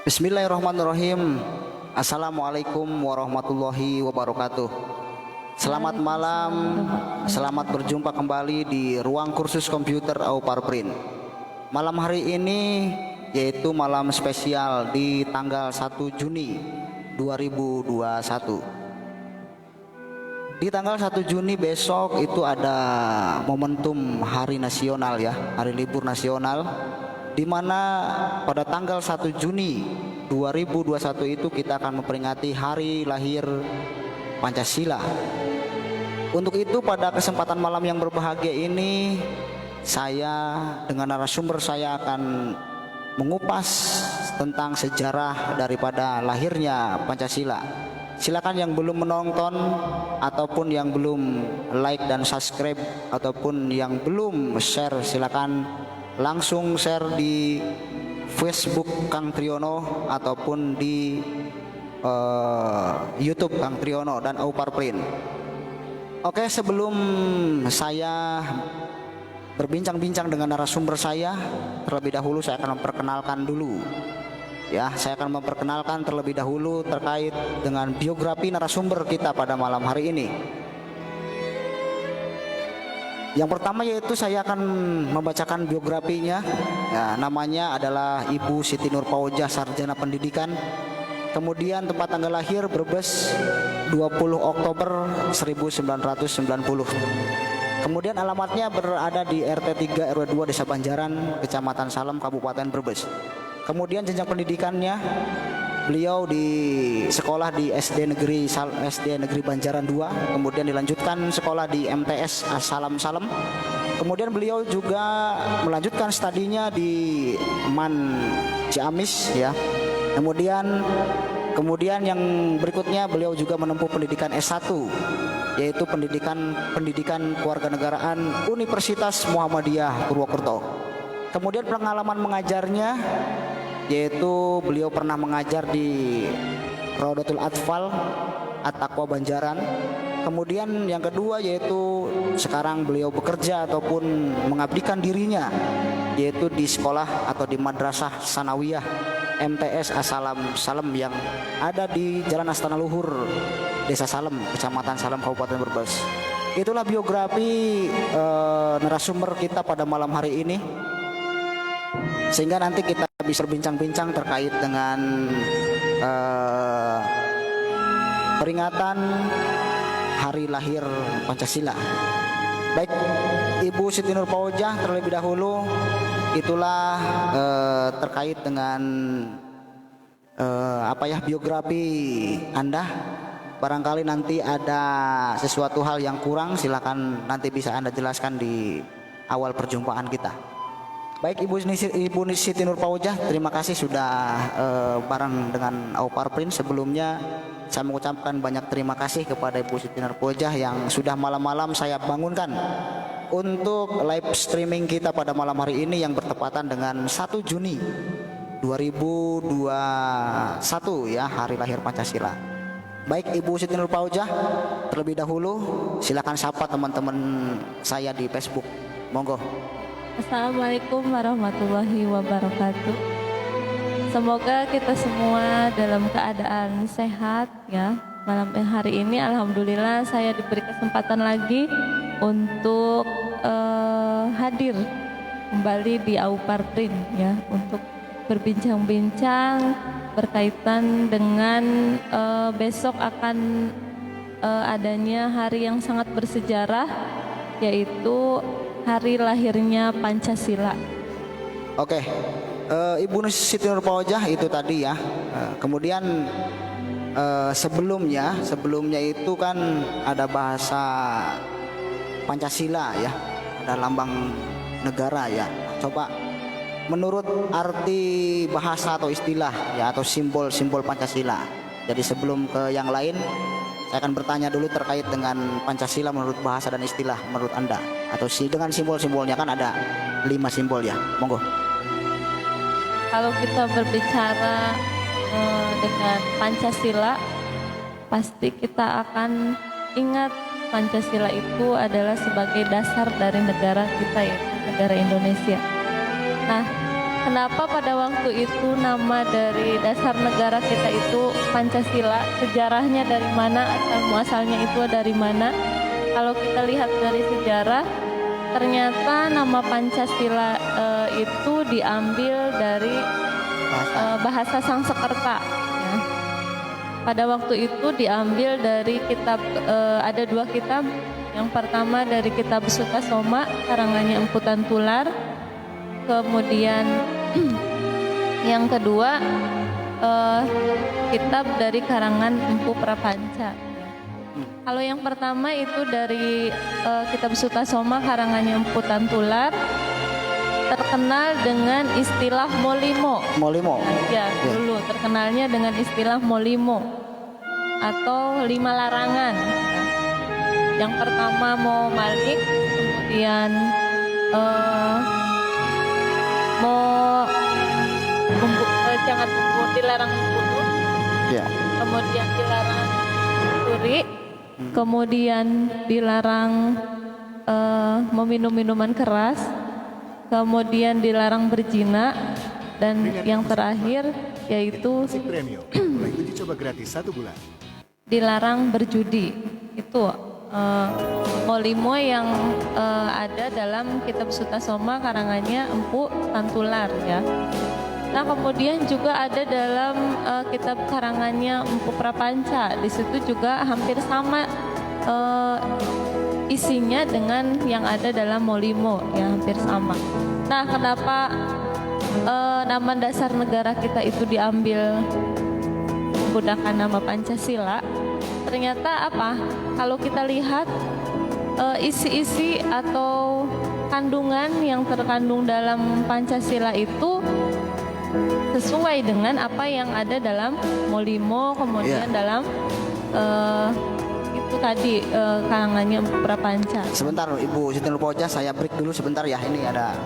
Bismillahirrahmanirrahim. Assalamualaikum warahmatullahi wabarakatuh. Selamat malam, selamat berjumpa kembali di ruang kursus komputer Aupar Print. Malam hari ini yaitu malam spesial di tanggal 1 Juni 2021. Di tanggal 1 Juni besok itu ada momentum hari nasional ya, hari libur nasional, di mana pada tanggal 1 Juni 2021 itu kita akan memperingati hari lahir Pancasila. Untuk itu pada kesempatan malam yang berbahagia ini, saya dengan narasumber saya akan mengupas tentang sejarah daripada lahirnya Pancasila. Silakan yang belum menonton ataupun yang belum like dan subscribe ataupun yang belum share, silakan langsung share di Facebook Kang Triyono ataupun di YouTube Kang Triyono dan Aupar Print. Oke, sebelum saya berbincang-bincang dengan narasumber saya, terlebih dahulu saya akan memperkenalkan dulu. Ya, saya akan memperkenalkan terlebih dahulu terkait dengan biografi narasumber kita pada malam hari ini. Yang pertama yaitu saya akan membacakan biografinya. Ya, namanya adalah Ibu Siti Nurpaojah, sarjana pendidikan. Kemudian tempat tanggal lahir Brebes 20 Oktober 1990. Kemudian alamatnya berada di RT 3 RW 2 Desa Banjaran, Kecamatan Salem, Kabupaten Brebes. Kemudian jenjang pendidikannya, beliau di sekolah di SD Negeri Banjaran 2, kemudian dilanjutkan sekolah di MTS Salam Salem. Kemudian beliau juga melanjutkan studinya di MAN Ciamis ya. Kemudian yang berikutnya beliau juga menempuh pendidikan S1, yaitu pendidikan kewarganegaraan Universitas Muhammadiyah Purwokerto. Kemudian pengalaman mengajarnya yaitu beliau pernah mengajar di Raudatul Atfal At-Taqwa Banjaran. Kemudian yang kedua yaitu sekarang beliau bekerja ataupun mengabdikan dirinya yaitu di sekolah atau di Madrasah Sanawiyah MTS Asalam Salem yang ada di Jalan Astana Luhur, Desa Salem, Kecamatan Salem, Kabupaten Brebes. Itulah biografi narasumber kita pada malam hari ini, sehingga nanti kita bisa berbincang-bincang terkait dengan peringatan hari lahir Pancasila. Baik, Ibu Siti Nurpaojah, terlebih dahulu itulah terkait dengan biografi Anda. Barangkali nanti ada sesuatu hal yang kurang, silakan nanti bisa Anda jelaskan di awal perjumpaan kita. Baik, Ibu Siti Nurpaojah, terima kasih sudah bareng dengan Aupar Print. Sebelumnya saya mengucapkan banyak terima kasih kepada Ibu Siti Nurpaojah yang sudah malam-malam saya bangunkan untuk live streaming kita pada malam hari ini yang bertepatan dengan 1 Juni 2021 ya, hari lahir Pancasila. Baik, Ibu Siti Nurpaojah, terlebih dahulu silakan sapa teman-teman saya di Facebook. Monggo. Assalamualaikum warahmatullahi wabarakatuh. Semoga kita semua dalam keadaan sehat ya. Malam hari ini alhamdulillah saya diberi kesempatan lagi untuk hadir kembali di Aupar Print ya, untuk berbincang-bincang berkaitan dengan besok akan adanya hari yang sangat bersejarah, yaitu hari lahirnya Pancasila. Oke, Ibu Siti Nurpaojah itu tadi ya. Kemudian sebelumnya itu kan ada bahasa Pancasila ya, ada lambang negara ya. Coba menurut arti bahasa atau istilah ya, atau simbol Pancasila. Jadi sebelum ke yang lain, saya akan bertanya dulu terkait dengan Pancasila menurut bahasa dan istilah menurut Anda, atau dengan simbol-simbolnya, kan ada 5 simbol ya. Monggo. Kalau kita berbicara dengan Pancasila, pasti kita akan ingat Pancasila itu adalah sebagai dasar dari negara kita, yaitu negara Indonesia. Nah, kenapa pada waktu itu nama dari dasar negara kita itu Pancasila, sejarahnya dari mana, asal muasalnya itu dari mana. Kalau kita lihat dari sejarah, ternyata nama Pancasila itu diambil dari bahasa Sangsekerta. Ya. Pada waktu itu diambil dari kitab, ada 2 kitab. Yang pertama dari kitab Suta Soma, karangannya Empu Tantular. Kemudian yang kedua kitab dari karangan Empu Prapanca. Kalau yang pertama itu dari kitab Suta Soma karangannya Empu Tantular, terkenal dengan istilah molimo. Molimo. Ya, dulu terkenalnya dengan istilah molimo atau 5 larangan. Yang pertama mau malik, kemudian jangan dilarang membunuh, kemudian dilarang mencuri, kemudian dilarang meminum minuman keras, kemudian dilarang berzina, dan yang terakhir yaitu uji coba gratis 1 bulan. Dilarang berjudi. Itu molimo yang ada dalam kitab Suta Soma karangannya Empu Tantular ya. Nah, kemudian juga ada dalam kitab karangannya Empu Prapanca. Di situ juga hampir sama isinya dengan yang ada dalam molimo, ya hampir sama. Nah, kenapa nama dasar negara kita itu diambil menggunakan nama Pancasila? Ternyata apa? Kalau kita lihat isi-isi atau kandungan yang terkandung dalam Pancasila itu sesuai dengan apa yang ada dalam molimo, kemudian dalam itu tadi karangannya Prapanca. Sebentar Ibu Siti Nurpoja, saya break dulu sebentar ya. Ini ada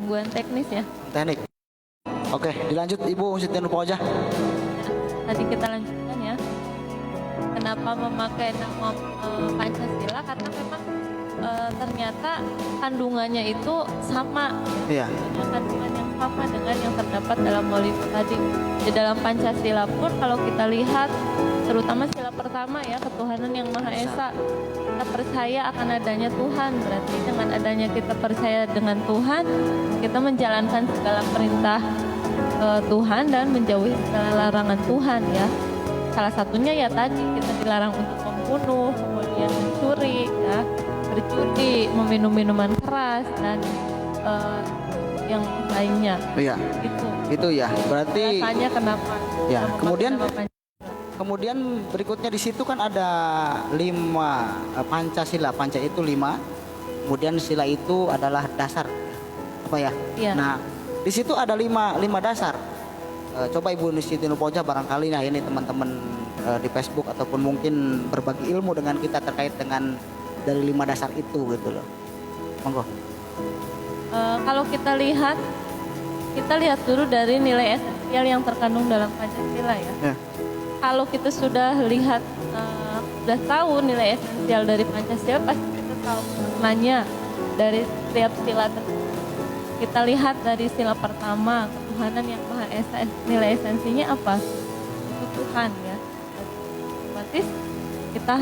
gangguan teknis ya. teknik. Oke, dilanjut Ibu Siti Nurpoja. Tadi kita lanjutkan ya. Kenapa memakai nama Pancasila? Karena memang ternyata kandungannya itu sama. Iya. Kandungan yang sama dengan yang terdapat dalam molimo tadi. Di dalam Pancasila pun kalau kita lihat, terutama sila pertama ya, ketuhanan yang Maha Esa. Kita percaya akan adanya Tuhan, berarti dengan adanya kita percaya dengan Tuhan, kita menjalankan segala perintah Tuhan dan menjauhi segala larangan Tuhan ya. Salah satunya ya tadi kita dilarang untuk membunuh, kemudian mencuri, ya, berjudi, meminum minuman keras dan yang lainnya. Iya. Itu ya. Berarti rasanya kenapa? Ya, kemudian nama Kemudian berikutnya di situ kan ada 5 Pancasila. Panca itu 5. Kemudian sila itu adalah dasar. Apa ya? Iya. Nah, di situ ada 5 dasar. Coba Ibu Siti Nurpoja barangkali nah ini teman-teman di Facebook ataupun mungkin berbagi ilmu dengan kita terkait dengan dari 5 dasar itu gitu loh. Monggo. Kalau kita lihat dulu dari nilai esensial yang terkandung dalam Pancasila ya. Kalau kita sudah lihat, sudah tahu nilai esensial dari Pancasila, pasti kita tahu maknanya dari setiap sila tersebut. Kita lihat dari sila pertama, ketuhanan yang Maha Esa, nilai esensinya apa? Itu Tuhan ya. Otomatis kita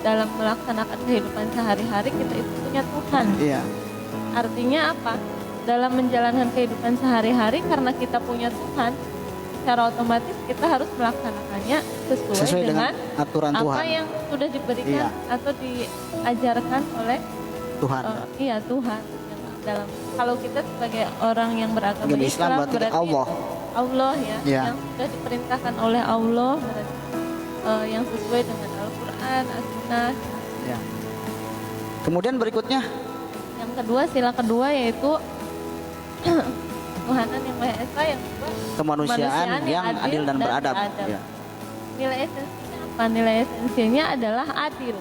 dalam melaksanakan kehidupan sehari-hari kita itu punya Tuhan. Iya. Artinya apa? Dalam menjalankan kehidupan sehari-hari karena kita punya Tuhan, secara otomatis kita harus melaksanakannya sesuai dengan aturan apa Tuhan yang sudah diberikan atau diajarkan oleh Tuhan. Iya Tuhan. Dalam kalau kita sebagai orang yang beragama Islam berarti Allah ya, yang sudah diperintahkan oleh Allah, berarti yang sesuai dengan Al-Quran, As-Sunnah. Ya. Kemudian berikutnya Yang kedua, sila kedua yaitu ketuhanan yang Maha Esa, yang kedua Kemanusiaan yang adil dan beradab. Ya. Nilai esensinya apa? Nilai esensinya adalah adil.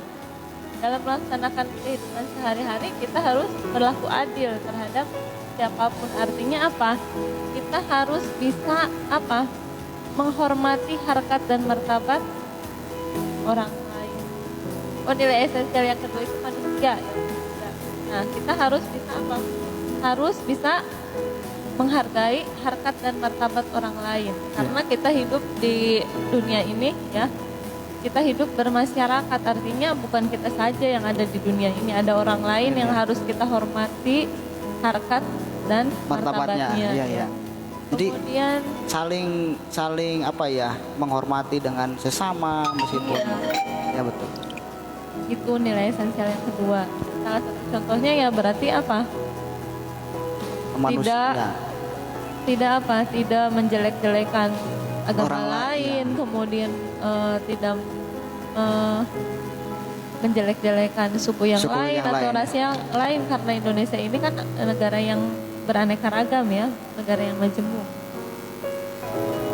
Dalam melaksanakan kehidupan sehari-hari kita harus berlaku adil terhadap siapapun. Artinya apa? Kita harus bisa apa? Menghormati harkat dan martabat orang lain. Oh, nilai esensial yang kedua itu manusia. Ya. Nah, kita harus bisa apa? Harus bisa menghargai harkat dan martabat orang lain. Karena kita hidup di dunia ini ya. Kita hidup bermasyarakat, artinya bukan kita saja yang ada di dunia ini, ada orang lain yang harus kita hormati harkat dan martabatnya. Iya, iya. Jadi Kemudian saling apa ya, menghormati dengan sesama meskipun ya betul. itu nilai esensial yang kedua. Salah satu contohnya ya berarti apa? Manusia. Tidak menjelek-jelekan agama Orang lain, lain, kemudian tidak menjelek-jelekan suku yang Suku lain yang atau lain. ras yang lain, karena Indonesia ini kan negara yang beraneka ragam ya, negara yang majemuk.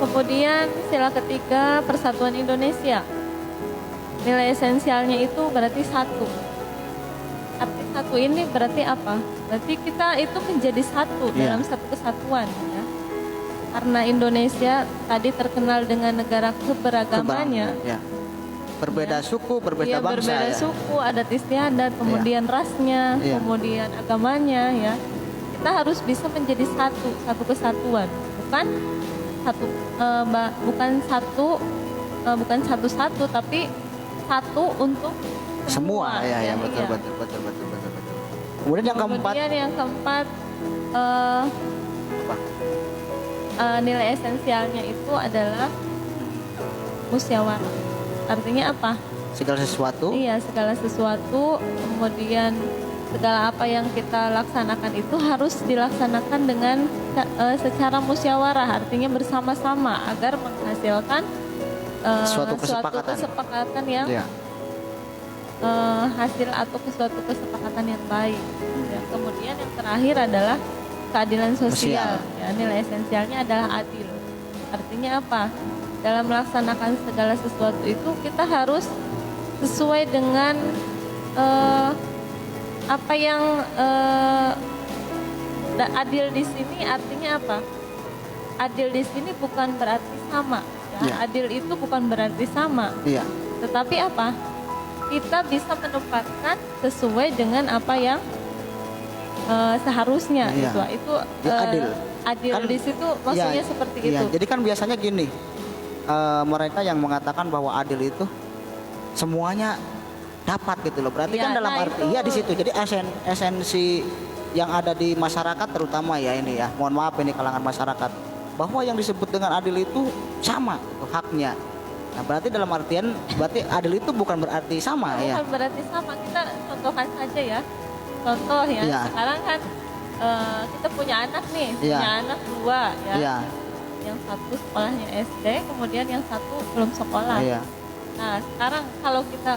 Kemudian sila ketiga, persatuan Indonesia. Nilai esensialnya itu berarti satu. Arti satu ini berarti apa? Berarti kita itu menjadi satu Iya. dalam satu kesatuan ya. Karena Indonesia tadi terkenal dengan negara keberagamannya. Ya. Berbeda suku, berbeda Iya, bangsa berbeda ya. suku, adat istiadat, kemudian rasnya, Iya. kemudian agamanya ya. Kita harus bisa menjadi satu kesatuan, bukan satu, tapi satu untuk Semua ya, iya. betul. Kemudian yang keempat Kemudian yang keempat apa? Nilai esensialnya itu adalah musyawarah. Artinya apa? Segala sesuatu Iya, segala sesuatu, kemudian segala apa yang kita laksanakan itu harus dilaksanakan dengan secara musyawarah, artinya bersama-sama agar menghasilkan Suatu suatu kesepakatan. kesepakatan yang ya. hasil atau suatu kesepakatan yang baik. Ya, kemudian yang terakhir adalah keadilan sosial. Sosial. Ya, nilai esensialnya adalah adil. Artinya apa? Dalam melaksanakan segala sesuatu itu kita harus sesuai dengan apa yang adil di sini artinya apa? Adil di sini bukan berarti sama. Ya. Ya. Adil itu bukan berarti sama. Iya. Tetapi apa? Kita bisa menempatkan sesuai dengan apa yang seharusnya Iya. itu Ya, adil. Adil Kan- di situ maksudnya Ya, seperti iya. itu. Jadi kan biasanya gini, mereka yang mengatakan bahwa adil itu semuanya dapat gitu loh. Berarti Iya, kan dalam nah arti itu. iya di situ. Jadi esensi yang ada di masyarakat terutama ya ini ya. Mohon maaf ini kalangan masyarakat, bahwa yang disebut dengan adil itu sama gitu, haknya. Nah, berarti dalam artian berarti adil itu bukan berarti sama ya. Bukan berarti sama. Kita contohkan saja ya. Contoh ya. Iya. Sekarang kan kita punya anak nih, Iya. punya anak dua ya. Iya. Yang satu sekolahnya SD, kemudian yang satu belum sekolah. Iya. Nah, sekarang kalau kita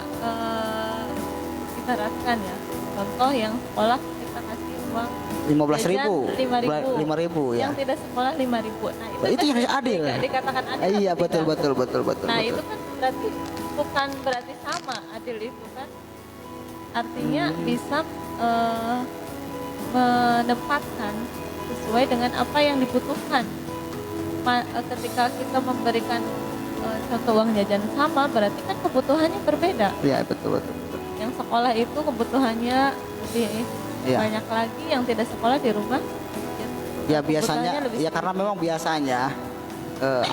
rasakan ya, contoh yang sekolah kita kasih uang 15.000. 5.000. 5.000 ya. Yang tidak sekolah 5.000. Nah, Itu yang kan adil. dikatakan adil. Iya, atau betul, tidak? betul. Nah, betul. itu kan berarti bukan berarti sama adil itu kan. Artinya bisa menempatkan sesuai dengan apa yang dibutuhkan. Ketika kita memberikan contoh uang jajan sama, berarti kan kebutuhannya berbeda. Iya, betul. Yang sekolah itu kebutuhannya lebih Iya. banyak lagi, yang tidak sekolah di rumah Ya kebutuhannya biasanya lebih ya sedikit. karena memang biasanya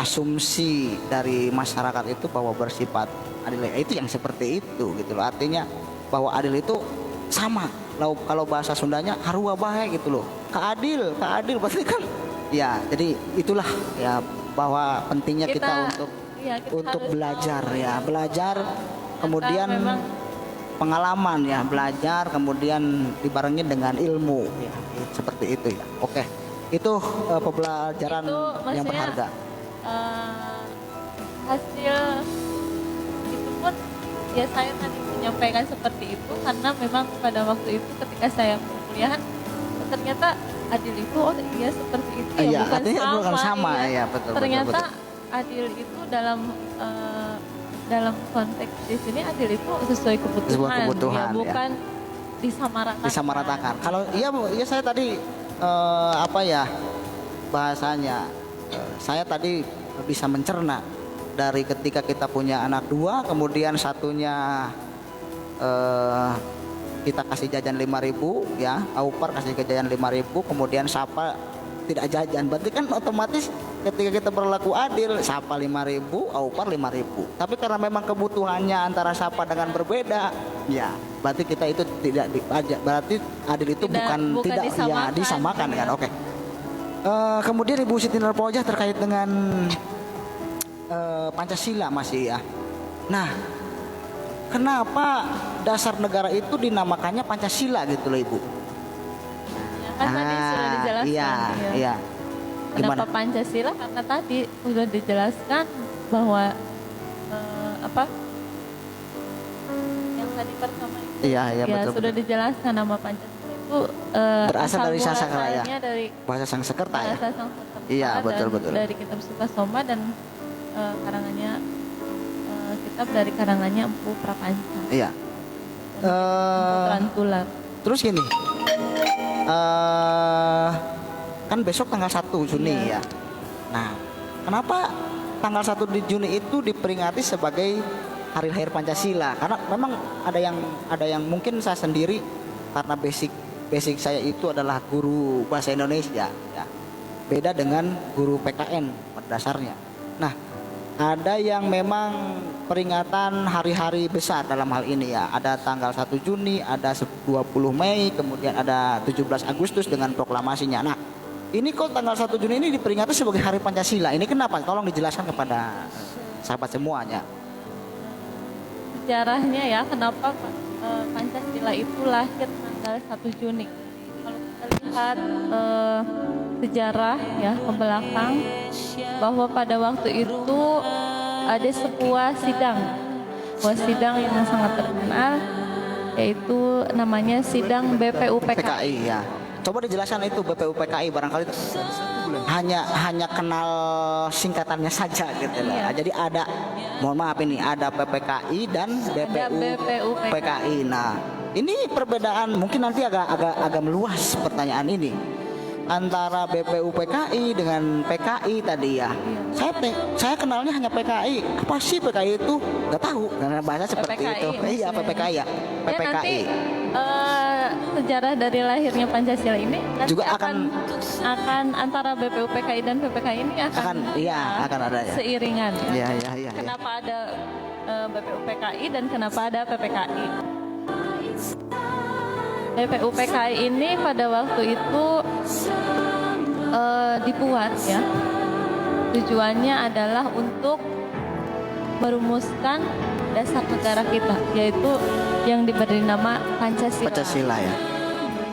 asumsi dari masyarakat itu bahwa bersifat adil itu yang seperti itu gitu loh. Artinya bahwa adil itu sama. Kalau bahasa Sundanya harua bae gitu loh. Keadil berarti kan ya jadi itulah ya bahwa pentingnya kita untuk iya, kita harus belajar tahu, ya, belajar kemudian memang pengalaman ya, belajar kemudian dibarengi dengan ilmu ya, seperti itu ya. Oke. Itu pembelajaran itu yang maksudnya, berharga. Hasil itu pun ya saya tadi menyampaikan seperti itu karena memang pada waktu itu ketika saya perkuliahan ternyata adil itu oh iya seperti itu ya, Iya, bukan artinya sama. bukan sama, iya. iya, betul, Ternyata betul, adil itu dalam konteks di sini adil itu sesuai kebutuhan, Sebuah kebutuhan, ya, ya. bukan disamaratakan. Disamaratakan. Kalau iya saya tadi apa ya bahasanya saya tadi bisa mencerna dari ketika kita punya anak dua, kemudian satunya kita kasih jajan 5.000 ya, Aupar kasih jajan 5.000, kemudian Sapa tidak jajan. Berarti kan otomatis ketika kita berlaku adil, Sapa 5.000, Aupar 5.000. Tapi karena memang kebutuhannya antara Sapa dengan berbeda, ya berarti kita itu tidak dipajak. Berarti adil itu bukan tidak ya disamakan kan. Oke. Kemudian Ibu Siti Nurpojah terkait dengan Pancasila masih ya. Nah, kenapa dasar negara itu dinamakannya Pancasila gitu loh Ibu? Ya, kan tadi sudah dijelaskan. Iya, ya. iya. Kenapa Pancasila? Karena tadi sudah dijelaskan bahwa apa? Yang tadi pertama itu. Iya, iya, Ya, betul. sudah betul. dijelaskan nama Pancasila itu Berasal dari Sanskerta ya. dari Bahasa Sanskerta ya. bahasa Sanskerta. Iya, betul, dan betul. Dari kitab Sukasoma dan karangannya kitab dari karangannya Empu Prapanca. Iya. Empu Trantular. Terus gini. Kan besok tanggal 1 Juni ya. Nah, kenapa tanggal 1 di Juni itu diperingati sebagai hari lahir Pancasila? Karena memang ada yang mungkin saya sendiri karena basic saya itu adalah guru bahasa Indonesia ya. Beda dengan guru PKN pada dasarnya. Nah, ada yang memang peringatan hari-hari besar dalam hal ini ya. Ada tanggal 1 Juni, ada 20 Mei, kemudian ada 17 Agustus dengan proklamasinya. Nah, ini kok tanggal 1 Juni ini diperingati sebagai hari Pancasila. Ini kenapa? Tolong dijelaskan kepada sahabat semuanya. Sejarahnya ya, kenapa Pancasila itu lahir tanggal 1 Juni. Kalau kita lihat sejarah ya ke belakang, bahwa pada waktu itu ada sebuah sidang yang sangat terkenal, yaitu namanya sidang BPUPKI. PKI ya. Coba dijelaskan itu BPUPKI, barangkali hanya kenal singkatannya saja gitu loh. Iya. Jadi ada, mohon maaf ini ada PPKI dan BPUPKI. Nah, ini perbedaan mungkin nanti agak meluas pertanyaan ini antara BPUPKI dengan PKI tadi ya. Saya kenalnya hanya PKI. Apa sih PKI itu? Nggak tahu karena bahasa seperti PPKI, itu. Iya, PPKI ya. Ya, nanti sejarah dari lahirnya Pancasila ini nanti juga akan antara BPUPKI dan PPKI ini akan ada ya. Seiringan. Iya. Kenapa ada BPUPKI dan kenapa ada PPKI? BPUPKI ini pada waktu itu dibuat ya. Tujuannya adalah untuk merumuskan dasar negara kita, yaitu yang diberi nama Pancasila. Pancasila ya.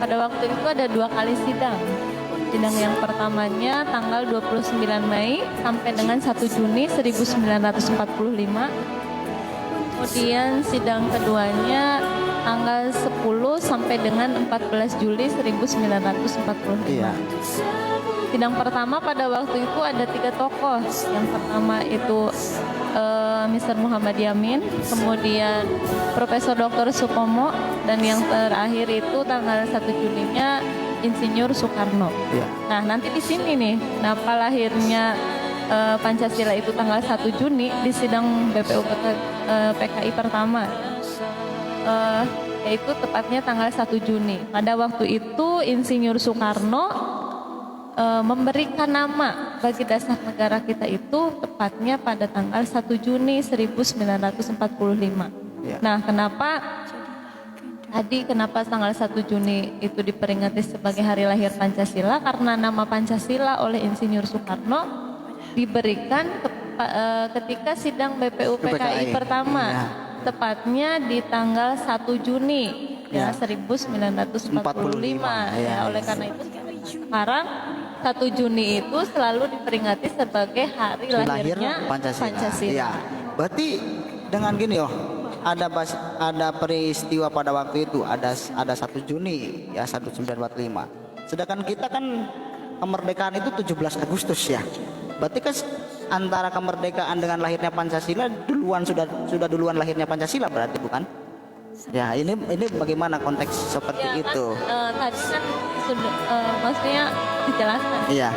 Pada waktu itu ada 2 kali sidang. Sidang yang pertamanya tanggal 29 Mei sampai dengan 1 Juni 1945. Kemudian sidang keduanya tanggal 10 sampai dengan 14 Juli 1945. Iya. Sidang pertama pada waktu itu ada 3 tokoh. Yang pertama itu Mr. Muhammad Yamin, kemudian Profesor Dr. Supomo, dan yang terakhir itu tanggal 1 Juninya Insinyur Soekarno. Iya. Nah, nanti di sini nih, kenapa lahirnya Pancasila itu tanggal 1 Juni di sidang BPUPKI pertama. Yaitu tepatnya tanggal 1 Juni. Pada waktu itu Insinyur Soekarno memberikan nama bagi dasar negara kita itu tepatnya pada tanggal 1 Juni 1945. Ya. Nah, kenapa tanggal 1 Juni itu diperingati sebagai hari lahir Pancasila? Karena nama Pancasila oleh Insinyur Soekarno diberikan ketika sidang BPUPKI pertama. Ya. Tepatnya di tanggal 1 Juni ya 1945 ya. Oleh karena itu sekarang 1 Juni itu selalu diperingati sebagai hari lahirnya Pancasila. Ya. Berarti dengan gini ada peristiwa pada waktu itu ada 1 Juni ya 1945. Sedangkan kita kan kemerdekaan itu 17 Agustus ya. Berarti kan antara kemerdekaan dengan lahirnya Pancasila sudah duluan lahirnya Pancasila berarti bukan? Ya, ini bagaimana konteks seperti Ya, itu? tadi kan sudah maksudnya dijelaskan. Iya.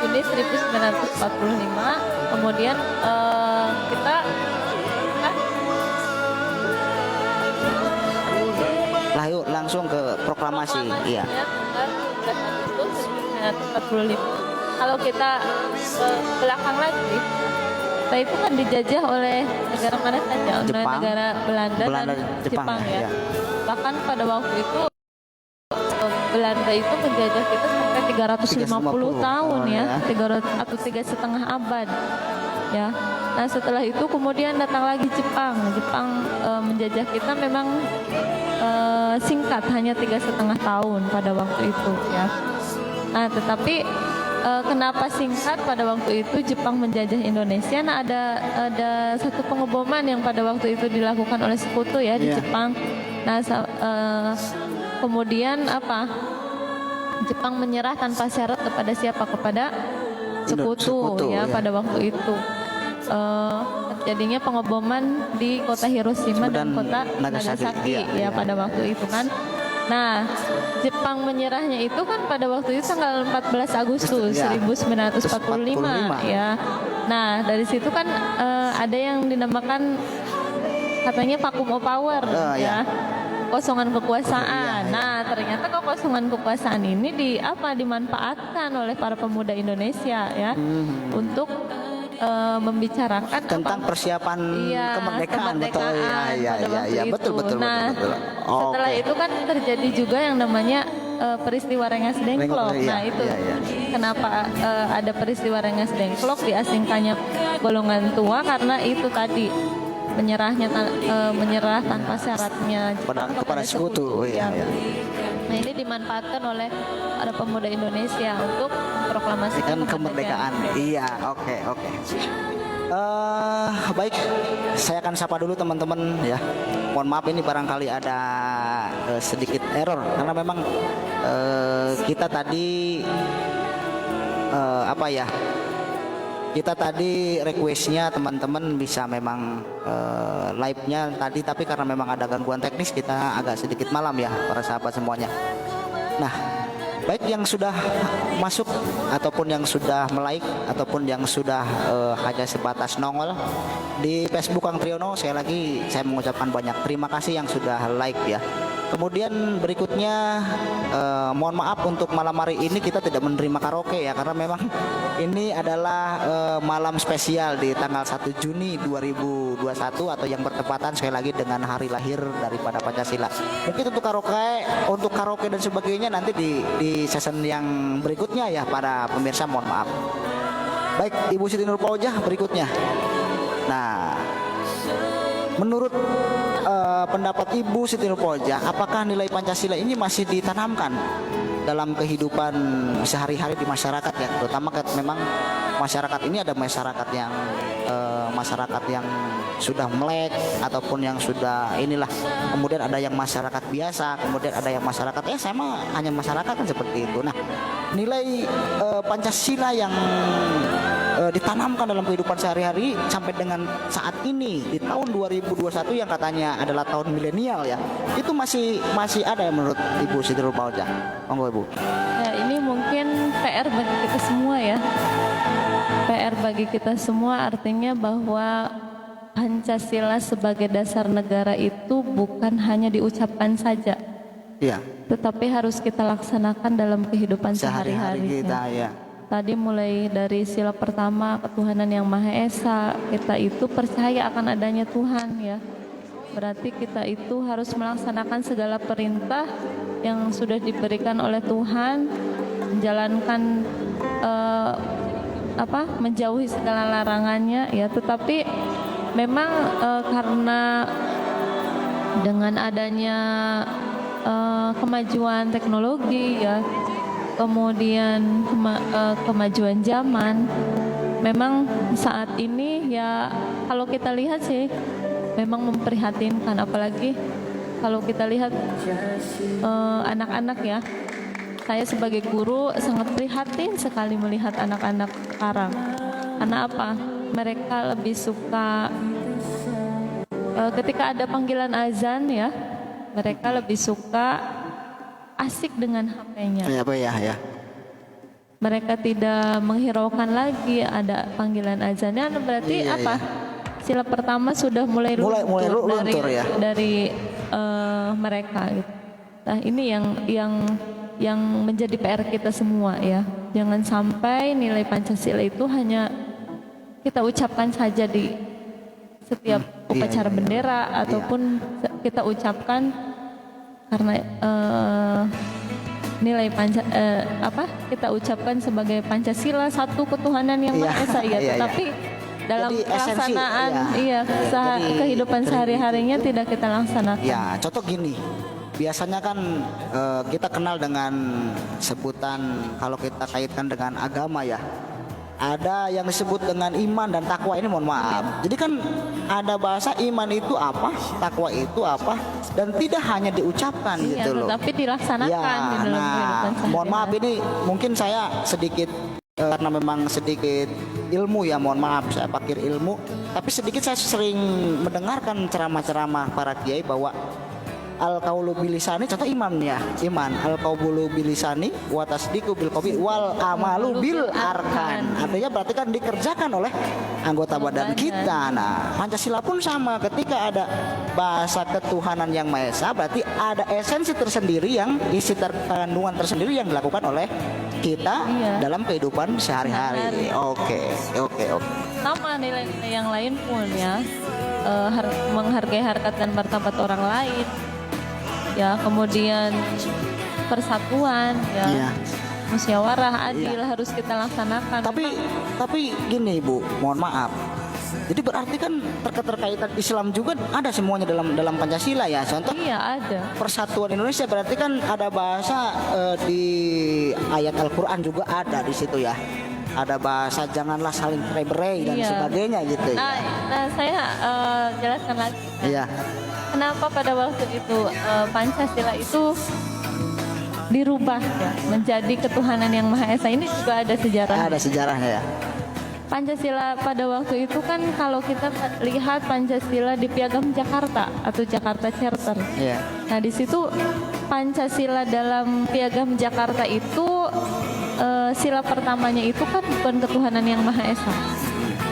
Juni 1945, kemudian kita Langsung ke proklamasi. Iya. Tanggal 13 Agustus 1945. Kalau kita belakang lagi, kita itu kan dijajah oleh negara mana saja, oleh Jepang, negara Belanda dan Jepang, Jepang ya. ya. Bahkan pada waktu itu Belanda itu menjajah kita sampai 350 tahun ya, 300 atau 3,5 abad ya. Nah setelah itu kemudian datang lagi Jepang. Jepang menjajah kita memang singkat, hanya 3,5 tahun pada waktu itu ya. Nah tetapi kenapa singkat pada waktu itu Jepang menjajah Indonesia? Nah ada satu pengeboman yang pada waktu itu dilakukan oleh sekutu ya di Iya. Jepang. Nah kemudian apa? Jepang menyerah tanpa syarat kepada siapa? Kepada sekutu ya, ya. pada waktu itu. Terjadinya pengeboman di kota Hiroshima dan kota Nagasaki iya. ya pada waktu itu kan. Nah, Jepang menyerahnya itu kan pada waktu itu tanggal 14 Agustus Ya. 1945 ya. Nah, dari situ kan ada yang dinamakan katanya vacuum of power ya. kekosongan kekuasaan. Iya. Nah, ternyata kekosongan kekuasaan ini dimanfaatkan oleh para pemuda Indonesia ya untuk membicarakan Tentang persiapan kemerdekaan, betul ya, pada waktu itu. betul. Nah, Oh, setelah oke. itu kan terjadi juga yang namanya peristiwa Rengas Dengklok. Iya, Nah, itu iya. kenapa ada peristiwa Rengas Dengklok, diasingkannya golongan tua karena itu tadi menyerah tanpa syaratnya Jepang kepada sekutu. Iya, iya. Nah ini dimanfaatkan oleh para pemuda Indonesia untuk memproklamasikan Kemerdekaan. Iya, oke. Baik, saya akan sapa dulu teman-teman ya. Mohon maaf ini barangkali ada sedikit error karena memang kita tadi kita tadi requestnya teman-teman bisa memang live-nya tadi, tapi karena memang ada gangguan teknis kita agak sedikit malam ya para sahabat semuanya. Nah, baik yang sudah masuk ataupun yang sudah melike ataupun yang sudah hanya sebatas nongol di Facebook Kang Triyono, saya mengucapkan banyak terima kasih yang sudah like ya. Kemudian berikutnya mohon maaf untuk malam hari ini kita tidak menerima karaoke ya, karena memang ini adalah malam spesial di tanggal 1 Juni 2021 atau yang bertepatan sekali lagi dengan hari lahir daripada Pancasila. Mungkin untuk karaoke dan sebagainya nanti di season yang berikutnya ya para pemirsa, mohon maaf. Baik, Ibu Siti Nurfaujah berikutnya. Nah, menurut pendapat Ibu Siti Nurfaujah, apakah nilai Pancasila ini masih ditanamkan dalam kehidupan sehari-hari di masyarakat ya, terutama memang masyarakat ini ada masyarakat yang sudah melek ataupun yang sudah inilah, kemudian ada yang masyarakat biasa, kemudian ada yang masyarakat saya mah hanya masyarakat kan seperti itu. Nah, nilai Pancasila yang ditanamkan dalam kehidupan sehari-hari sampai dengan saat ini di tahun 2021 yang katanya adalah tahun milenial ya, itu masih ada ya menurut Ibu Siti Nurfaujah? Monggo Ibu. Ya, ini mungkin PR bagi kita semua ya. PR bagi kita semua artinya bahwa Pancasila sebagai dasar negara itu bukan hanya diucapkan saja. Iya. Tetapi harus kita laksanakan dalam kehidupan sehari-hari kita ya. Tadi mulai dari sila pertama, ketuhanan yang Maha Esa, kita itu percaya akan adanya Tuhan ya. Berarti kita itu harus melaksanakan segala perintah yang sudah diberikan oleh Tuhan, menjalankan menjauhi segala larangannya ya. Tetapi memang karena dengan adanya kemajuan teknologi ya, kemudian kemajuan zaman, memang saat ini ya kalau kita lihat sih memang memprihatinkan, apalagi kalau kita lihat anak-anak ya, saya sebagai guru sangat prihatin sekali melihat anak-anak sekarang. Karena apa? Mereka lebih suka ketika ada panggilan azan ya, mereka lebih suka asik dengan HP-nya. Ya. Mereka tidak menghiraukan lagi ada panggilan azannya. Berarti Iya, apa? Sila pertama sudah mulai luntur ya. dari mereka gitu. Nah, ini yang menjadi PR kita semua ya. Jangan sampai nilai Pancasila itu hanya kita ucapkan saja di setiap upacara bendera ataupun kita ucapkan karena nilai kita ucapkan sebagai Pancasila, satu ketuhanan yang Maha Esa ya, tetapi dalam jadi pelaksanaan esensi, kehidupan sehari-harinya tidak kita laksanakan. Ya, contoh gini. Biasanya kan kita kenal dengan sebutan kalau kita kaitkan dengan agama ya. Ada yang disebut dengan iman dan takwa, ini mohon maaf. Jadi kan ada bahasa iman itu apa, takwa itu apa, dan tidak hanya diucapkan gitu loh. Tapi dilaksanakan di dalam kehidupan sehari-hari. Mohon maaf, ini mungkin saya sedikit karena memang sedikit ilmu ya, mohon maaf saya pakir ilmu, tapi sedikit saya sering mendengarkan ceramah-ceramah para kiai bahwa al qaulu bilisani, contoh iman ya, iman al qaulu bilisani wa tasdiqu bil qalbi wal amalu bil arkan. Artinya berarti kan dikerjakan oleh anggota badan kita. Nah, Pancasila pun sama, ketika ada bahasa ketuhanan yang Maha Esa berarti ada esensi tersendiri yang isi kandungan tersendiri yang dilakukan oleh kita dalam kehidupan sehari-hari. Oke. Sama nilai-nilai yang lain pun ya, menghargai harkat dan martabat orang lain. Ya, kemudian persatuan ya, musyawarah adil harus kita laksanakan. Tapi gini Bu, mohon maaf. Jadi berarti kan terkaitan Islam juga ada semuanya dalam Pancasila ya. Contoh ada. Persatuan Indonesia berarti kan ada bahasa di ayat Al-Qur'an juga ada di situ ya. Ada bahasa janganlah saling berai-berai dan sebagainya gitu ya. Nah, saya jelaskan lagi. Iya. Kenapa pada waktu itu Pancasila itu dirubah ya menjadi ketuhanan yang Maha Esa? Ini juga ada sejarahnya. Ada sejarahnya ya. Pancasila pada waktu itu kan kalau kita lihat Pancasila di Piagam Jakarta atau Jakarta Charter. Iya. Nah, di situ Pancasila dalam Piagam Jakarta itu sila pertamanya itu kan bukan ketuhanan yang Maha Esa,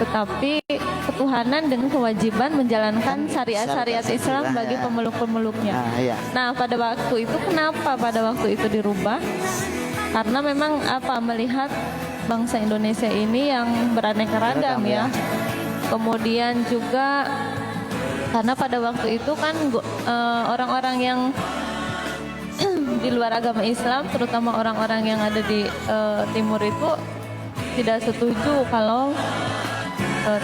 tetapi ketuhanan dengan kewajiban menjalankan syariat-syariat Islam bagi pemeluk-pemeluknya. Nah, pada waktu itu kenapa pada waktu itu dirubah? Karena memang melihat bangsa Indonesia ini yang beraneka ragam ya. Kemudian juga karena pada waktu itu kan orang-orang yang di luar agama Islam, terutama orang-orang yang ada di timur itu tidak setuju kalau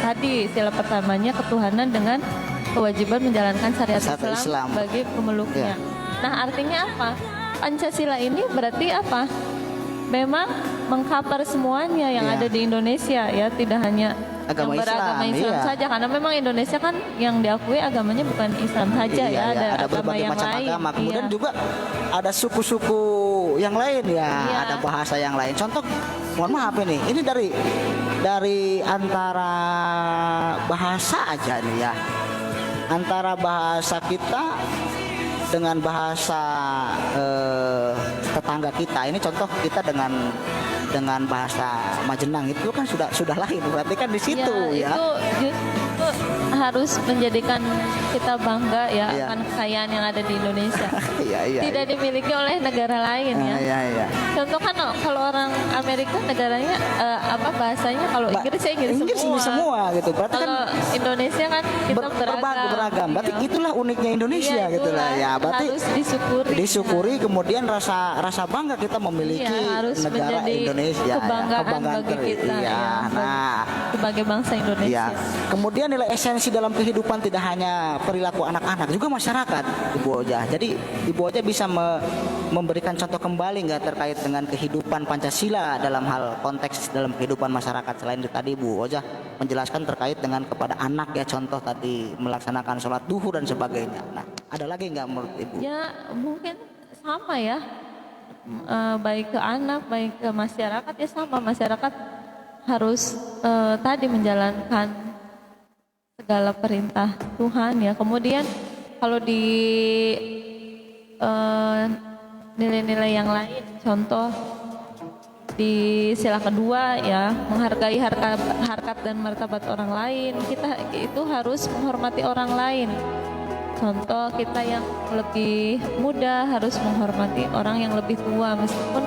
tadi sila pertamanya ketuhanan dengan kewajiban menjalankan syariat Islam bagi pemeluknya. Nah, artinya apa? Pancasila ini berarti apa? Memang mengcover semuanya yang ada di Indonesia ya, tidak hanya yang beragama Islam saja, karena memang Indonesia kan yang diakui agamanya bukan Islam saja ada agama berbagai yang macam lain. Agama. Kemudian juga ada suku-suku yang lain ada bahasa yang lain. Contoh, mohon maaf ini dari antara bahasa aja nih ya, antara bahasa kita dengan bahasa tetangga kita. Ini contoh kita dengan bahasa Majenang itu kan sudah lain, berarti kan di situ ya. Itu harus menjadikan kita bangga ya akan kekayaan yang ada di Indonesia. Tidak dimiliki oleh negara lain ya. Contoh kan kalau orang Amerika negaranya bahasanya kalau Inggris semua gitu. Berarti kalau kan Indonesia kan kita beragam. Berarti itulah uniknya Indonesia gitu lah ya. Berarti harus disyukuri kemudian rasa bangga kita memiliki negara Indonesia, kebanggaan bagi kita sebagai bangsa Indonesia. Kemudian nilai esensi dalam kehidupan tidak hanya perilaku anak-anak, juga masyarakat, Ibu Oja. Jadi Ibu Oja bisa memberikan contoh kembali nggak terkait dengan kehidupan Pancasila dalam hal konteks dalam kehidupan masyarakat, selain tadi Ibu Oja menjelaskan terkait dengan kepada anak ya, contoh tadi melaksanakan sholat duhur dan sebagainya. Nah, ada lagi nggak menurut Ibu? Ya mungkin sama ya. baik ke anak, baik ke masyarakat ya sama, masyarakat harus tadi menjalankan segala perintah Tuhan ya. Kemudian kalau di nilai-nilai yang lain, contoh di sila kedua ya, menghargai harkat dan martabat orang lain, kita itu harus menghormati orang lain. Contoh kita yang lebih muda harus menghormati orang yang lebih tua, meskipun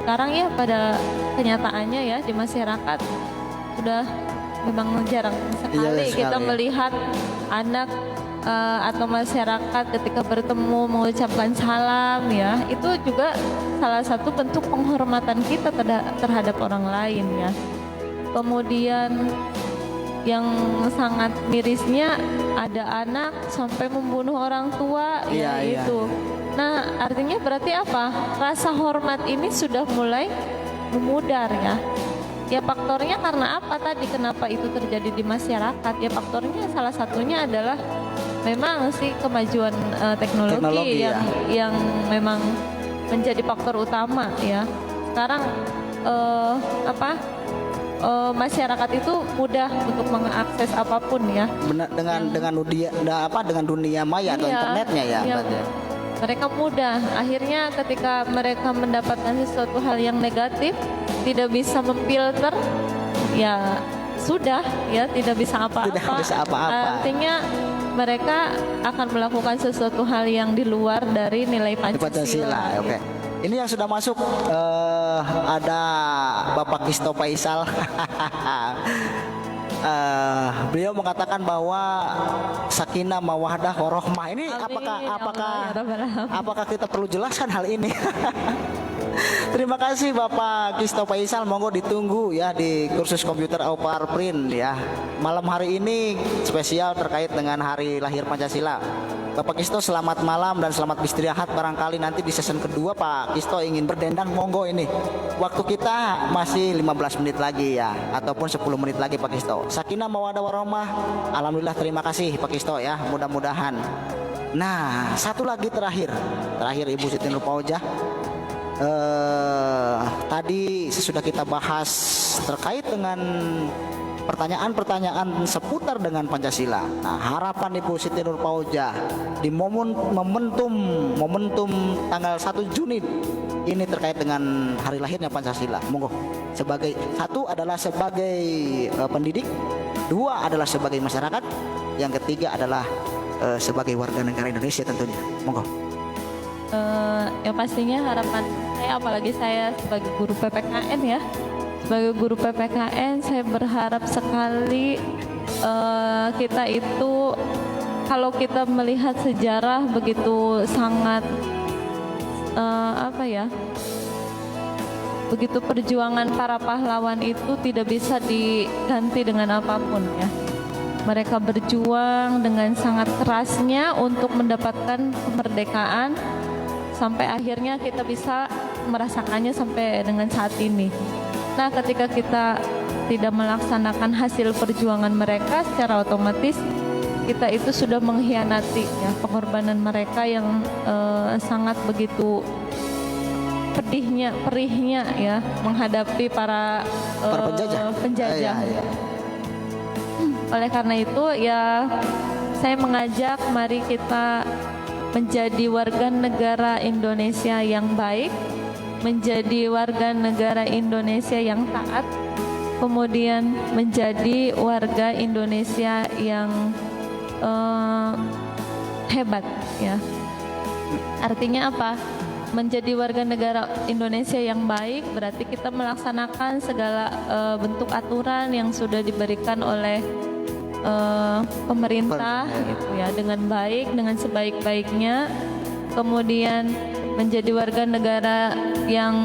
sekarang ya pada kenyataannya ya di masyarakat sudah memang jarang sekali kita melihat anak atau masyarakat ketika bertemu mengucapkan salam ya, itu juga salah satu bentuk penghormatan kita terhadap orang lain ya. Kemudian yang sangat mirisnya ada anak sampai membunuh orang tua ya itu. Nah, artinya berarti apa? Rasa hormat ini sudah mulai memudar ya. Ya faktornya karena apa tadi? Kenapa itu terjadi di masyarakat? Ya faktornya salah satunya adalah memang sih kemajuan teknologi yang memang menjadi faktor utama ya. Sekarang masyarakat itu mudah untuk mengakses apapun ya. Dengan dunia maya atau internetnya ya. Mereka mudah. Akhirnya ketika mereka mendapatkan sesuatu hal yang negatif, tidak bisa memfilter, ya sudah ya tidak bisa apa-apa. Artinya mereka akan melakukan sesuatu hal yang di luar dari nilai Pancasila. Oke. Ini yang sudah masuk ada Bapak Kisto Faisal. Beliau mengatakan bahwa sakinah mawaddah warohmah. Ini apakah kita perlu jelaskan hal ini? Terima kasih Bapak Kisto Faisal, monggo ditunggu ya di kursus komputer Aupar Print ya. Malam hari ini spesial terkait dengan hari lahir Pancasila. Bapak Kisto selamat malam dan selamat beristirahat. Barangkali nanti di season kedua Pak Kisto ingin berdendang, monggo ini. Waktu kita masih 15 menit lagi ya, ataupun 10 menit lagi Pak Kisto. Sakinah mawaddah warahmah. Alhamdulillah, terima kasih Pak Kisto ya, mudah-mudahan. Nah, satu lagi terakhir Ibu Siti Nurfaujah. Tadi sesudah kita bahas terkait dengan pertanyaan-pertanyaan seputar dengan Pancasila. Nah, harapan Ibu Siti Nurfaujah di momentum tanggal 1 Juni ini terkait dengan hari lahirnya Pancasila. Monggo. Satu adalah sebagai pendidik, dua adalah sebagai masyarakat, yang ketiga adalah sebagai warga negara Indonesia tentunya. Monggo. Ya pastinya harapan saya, apalagi saya sebagai guru PPKN ya. Sebagai guru PPKN saya berharap sekali kita itu, kalau kita melihat sejarah begitu sangat begitu perjuangan para pahlawan itu tidak bisa diganti dengan apapun ya. Mereka berjuang dengan sangat kerasnya untuk mendapatkan kemerdekaan sampai akhirnya kita bisa merasakannya sampai dengan saat ini. Nah, ketika kita tidak melaksanakan hasil perjuangan mereka, secara otomatis kita itu sudah mengkhianati ya pengorbanan mereka yang sangat begitu perihnya ya menghadapi para penjajah. Oleh karena itu ya saya mengajak, mari kita menjadi warga negara Indonesia yang baik, menjadi warga negara Indonesia yang taat, kemudian menjadi warga Indonesia yang hebat ya. Artinya apa? Menjadi warga negara Indonesia yang baik berarti kita melaksanakan segala bentuk aturan yang sudah diberikan oleh pemerintah gitu ya, dengan baik, dengan sebaik-baiknya. Kemudian menjadi warga negara yang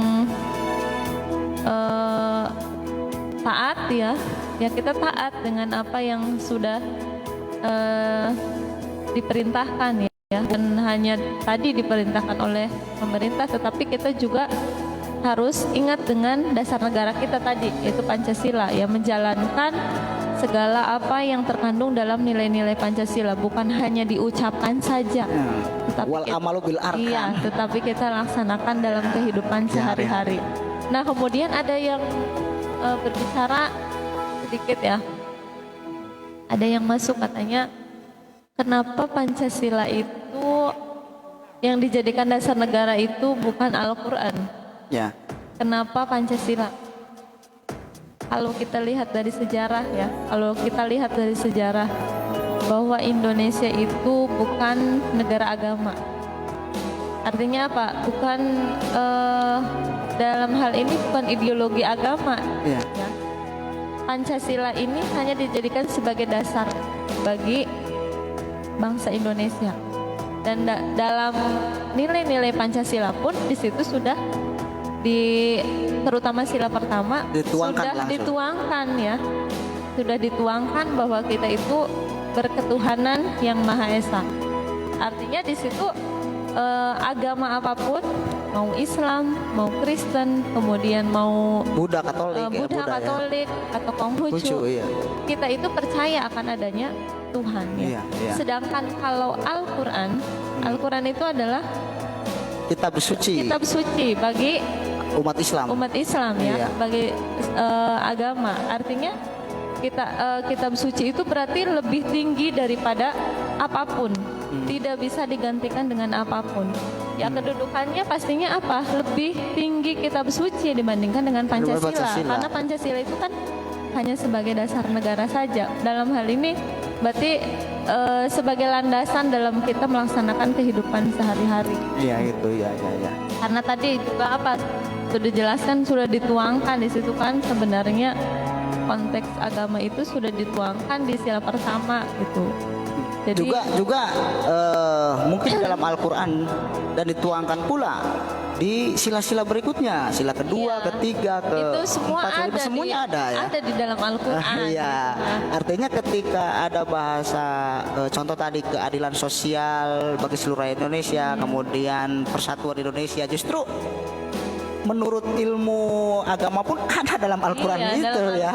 taat ya kita taat dengan apa yang sudah diperintahkan ya, dan hanya tadi diperintahkan oleh pemerintah, tetapi kita juga harus ingat dengan dasar negara kita tadi, yaitu Pancasila ya, menjalankan segala apa yang terkandung dalam nilai-nilai Pancasila, bukan hanya diucapkan saja. Wal amalu bil arkan. Iya, tetapi kita laksanakan dalam kehidupan sehari-hari. Nah, kemudian ada yang berbicara sedikit ya. Ada yang masuk katanya, kenapa Pancasila itu yang dijadikan dasar negara itu bukan Al-Quran? Ya. Kenapa Pancasila? Kalau kita lihat dari sejarah ya, bahwa Indonesia itu bukan negara agama. Artinya apa? Bukan dalam hal ini bukan ideologi agama. Ya. Ya. Pancasila ini hanya dijadikan sebagai dasar bagi bangsa Indonesia. Dan dalam nilai-nilai Pancasila pun di situ sudah terutama sila pertama sudah dituangkan bahwa kita itu berketuhanan yang Maha Esa. Artinya di situ agama apapun, mau Islam, mau Kristen, kemudian mau Buddha Katolik, atau Konghucu, iya. kita itu percaya akan adanya Tuhan ya. Iya. Sedangkan kalau Al-Quran itu adalah Kitab suci bagi umat Islam ya, iya. bagi agama. Artinya kitab suci itu berarti lebih tinggi daripada apapun, tidak bisa digantikan dengan apapun. Ya, kedudukannya pastinya apa? Lebih tinggi kitab suci dibandingkan dengan Pancasila. Karena Pancasila itu kan hanya sebagai dasar negara saja. Dalam hal ini berarti sebagai landasan dalam kita melaksanakan kehidupan sehari-hari. Iya itu ya. Karena tadi juga apa? Sudah dijelaskan, sudah dituangkan di situ kan sebenarnya konteks agama itu sudah dituangkan di sila pertama gitu. Jadi juga mungkin dalam Al-Quran dan dituangkan pula di sila-sila berikutnya, sila kedua, ketiga, itu semua keempat, semuanya ada ya. Ada di dalam Al-Quran. Iya. Artinya ketika ada bahasa contoh tadi keadilan sosial bagi seluruh rakyat Indonesia, kemudian persatuan Indonesia, justru menurut ilmu agama pun ada dalam Al-Quran itu ya.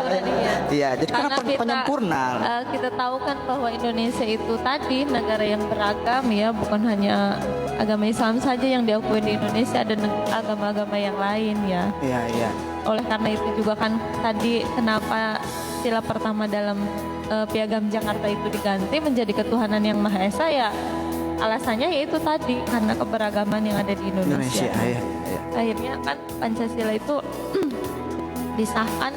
Iya, jadi karena penyempurna. Kita tahu kan bahwa Indonesia itu tadi negara yang beragam ya, bukan hanya agama Islam saja yang diakui di Indonesia, ada agama-agama yang lain ya. Iya. Oleh karena itu juga kan tadi kenapa sila pertama dalam Piagam Jakarta itu diganti menjadi ketuhanan yang Maha Esa ya. Alasannya yaitu tadi karena keberagaman yang ada di Indonesia. Iya. Akhirnya kan Pancasila itu disahkan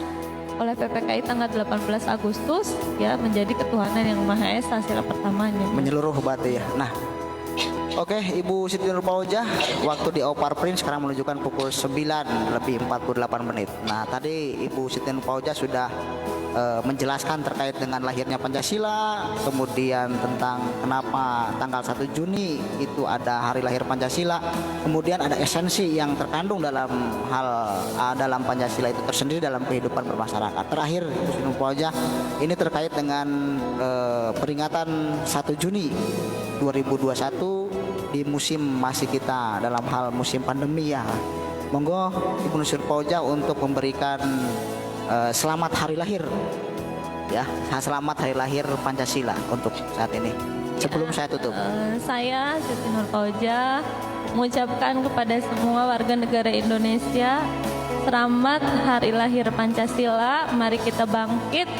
oleh PPKI tanggal 18 Agustus ya menjadi ketuhanan yang Maha Esa sila pertamanya. Menyeluruh berarti ya. Nah, oke, Ibu Siti Nurpaujah, waktu di Opar Print sekarang menunjukkan pukul 9:48 menit. Nah, tadi Ibu Siti Nurpaujah sudah menjelaskan terkait dengan lahirnya Pancasila, kemudian tentang kenapa tanggal 1 Juni itu ada hari lahir Pancasila, kemudian ada esensi yang terkandung dalam dalam Pancasila itu tersendiri dalam kehidupan bermasyarakat. Terakhir, Ibu Siti Nurpaujah, ini terkait dengan peringatan 1 Juni 2021 di musim masih kita dalam hal musim pandemi ya. Monggo Ibu Nurpaujah untuk memberikan selamat hari lahir ya, selamat hari lahir Pancasila untuk saat ini. Sebelum saya tutup, saya Siti Nurpaujah mengucapkan kepada semua warga negara Indonesia selamat hari lahir Pancasila. Mari kita bangkit,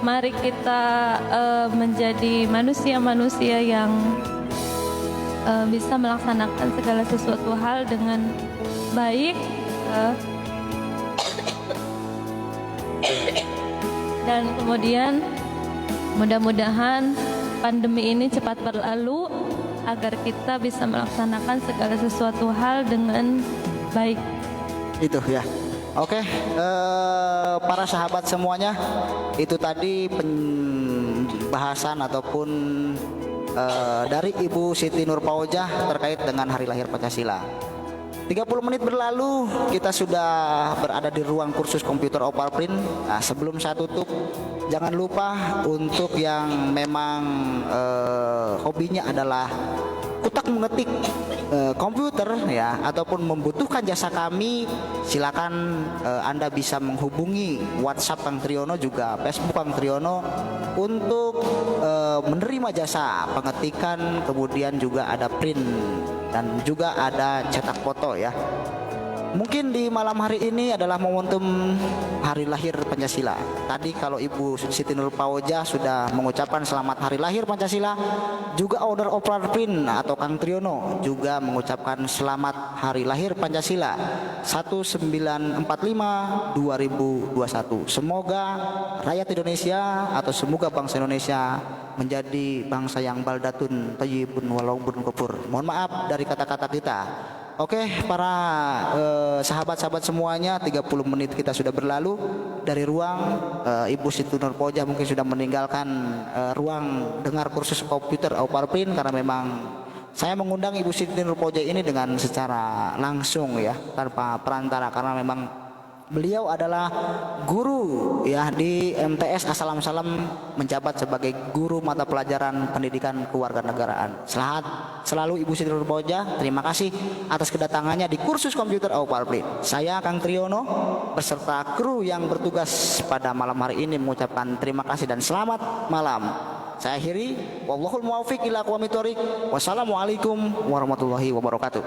mari kita menjadi manusia-manusia yang bisa melaksanakan segala sesuatu hal dengan baik. Dan kemudian mudah-mudahan pandemi ini cepat berlalu agar kita bisa melaksanakan segala sesuatu hal dengan baik. Itu ya. Oke, para sahabat semuanya, itu tadi pembahasan ataupun dari Ibu Siti Nurpaujah terkait dengan hari lahir Pancasila. 30 menit berlalu, kita sudah berada di ruang kursus komputer Opal Print. Nah, sebelum saya tutup, jangan lupa untuk yang memang hobinya adalah utak mengetik komputer ya ataupun membutuhkan jasa kami, silakan Anda bisa menghubungi WhatsApp Kang Triyono juga Facebook Kang Triyono untuk menerima jasa pengetikan, kemudian juga ada print dan juga ada cetak foto ya. Mungkin di malam hari ini adalah momentum hari lahir Pancasila. Tadi kalau Ibu Siti Nur Paoja sudah mengucapkan selamat hari lahir Pancasila, juga owner Opera Print atau Kang Triyono juga mengucapkan selamat hari lahir Pancasila 1945-2021. Semoga rakyat Indonesia atau semoga bangsa Indonesia menjadi bangsa yang baldatun thayyibun walaupun kufur. Mohon maaf dari kata-kata kita. Oke, para sahabat-sahabat semuanya, 30 menit kita sudah berlalu dari ruang Ibu Siti Nur Paoja mungkin sudah meninggalkan ruang dengar kursus komputer Opera Print karena memang saya mengundang Ibu Siti Nur Paoja ini dengan secara langsung ya, tanpa perantara karena memang beliau adalah guru ya di MTS Assalam Salam, menjabat sebagai guru mata pelajaran pendidikan kewarganegaraan. Selalu Ibu Siti Nur Paoja, terima kasih atas kedatangannya di kursus komputer Opera Print. Saya Kang Triyono beserta kru yang bertugas pada malam hari ini mengucapkan terima kasih dan selamat malam. Saya akhiri, wallahul muwaffiq ila aqwamit thoriq. Wassalamualaikum warahmatullahi wabarakatuh.